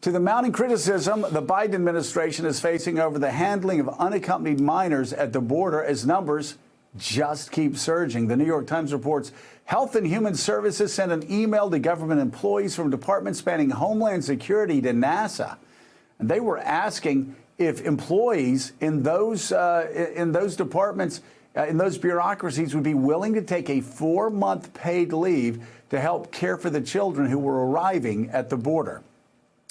To the mounting criticism the Biden administration is facing over the handling of unaccompanied minors at the border as numbers just keep surging. The New York Times reports Health and Human Services sent an email to government employees from departments spanning Homeland Security to NASA. And they were asking if employees in those departments, in those bureaucracies, would be willing to take a 4-month paid leave to help care for the children who were arriving at the border.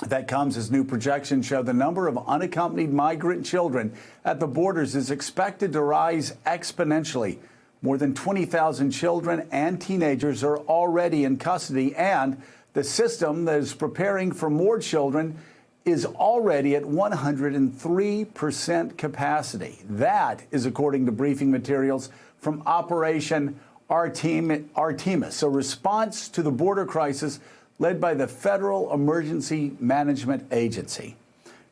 That comes as new projections show the number of unaccompanied migrant children at the borders is expected to rise exponentially. More than 20,000 children and teenagers are already in custody, and the system that is preparing for more children is already at 103% capacity. That is according to briefing materials from Operation Artemis, a response to the border crisis led by the Federal Emergency Management Agency.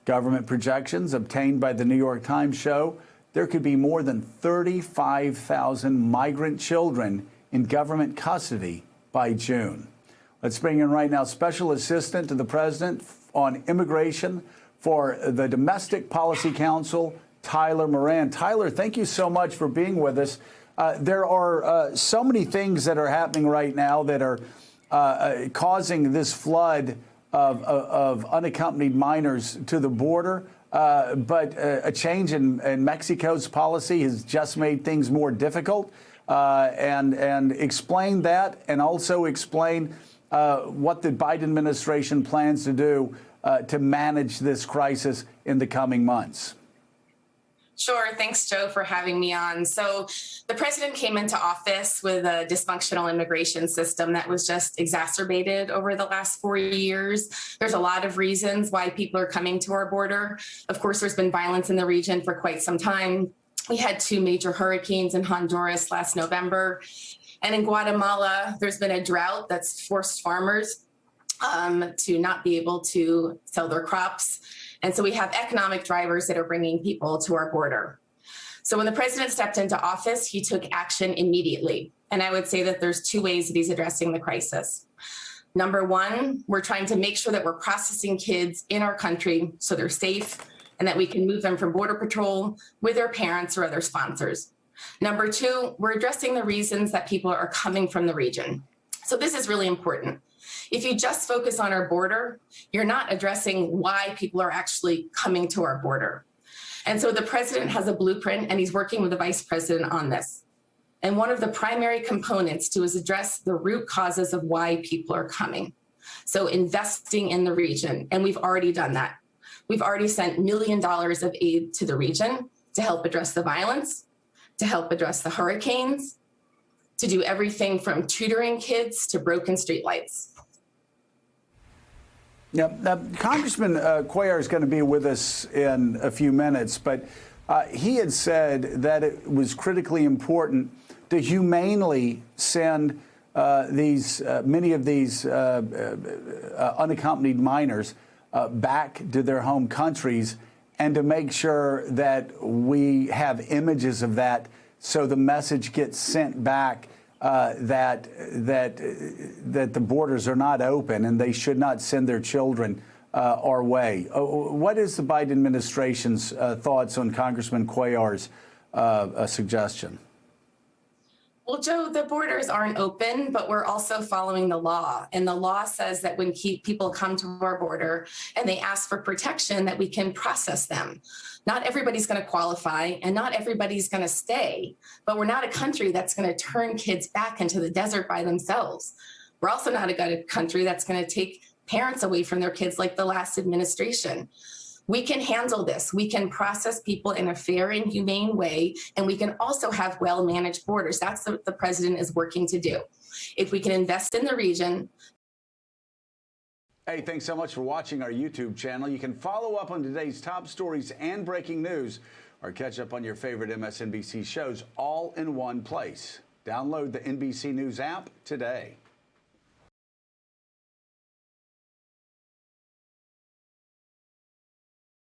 Government projections obtained by the New York Times show there could be more than 35,000 migrant children in government custody by June. Let's bring in right now Special Assistant to the President on Immigration for the Domestic Policy Council, Tyler Moran. Tyler, thank you so much for being with us. There are so many things that are happening right now that are causing this flood of unaccompanied minors to the border. But a change in Mexico's policy has just made things more difficult. And explain that, and also explain what the Biden administration plans to do to manage this crisis in the coming months. Sure. Thanks, Joe, for having me on. So the president came into office with a dysfunctional immigration system that was just exacerbated over the last 4 years. There's a lot of reasons why people are coming to our border. Of course, there's been violence in the region for quite some time. We had 2 major hurricanes in Honduras last November. And in Guatemala, there's been a drought that's forced farmers to not be able to sell their crops. And so we have economic drivers that are bringing people to our border. So when the president stepped into office, he took action immediately. And I would say that there's 2 ways that he's addressing the crisis. Number 1, we're trying to make sure that we're processing kids in our country so they're safe and that we can move them from Border Patrol with their parents or other sponsors. Number 2, we're addressing the reasons that people are coming from the region. So this is really important. If you just focus on our border, you're not addressing why people are actually coming to our border. And so the president has a blueprint, and he's working with the vice president on this. And one of the primary components to is address the root causes of why people are coming. So investing in the region, and we've already done that. We've already sent $1 million of aid to the region to help address the violence, to help address the hurricanes, to do everything from tutoring kids to broken streetlights. Yeah, Congressman Cuellar is going to be with us in a few minutes, but he had said that it was critically important to humanely send many of these unaccompanied minors back to their home countries, and to make sure that we have images of that so the message gets sent back that the borders are not open and they should not send their children our way. What is the Biden administration's thoughts on Congressman Cuellar's suggestion? Well, Joe, the borders aren't open, but we're also following the law. And the law says that when people come to our border and they ask for protection, that we can process them. Not everybody's going to qualify and not everybody's going to stay, but we're not a country that's going to turn kids back into the desert by themselves. We're also not a country that's going to take parents away from their kids like the last administration. We can handle this. We can process people in a fair and humane way, and we can also have well-managed borders. That's what the president is working to do. If we can invest in the region. Hey, thanks so much for watching our YouTube channel. You can follow up on today's top stories and breaking news, or catch up on your favorite MSNBC shows all in one place. Download the NBC News app today.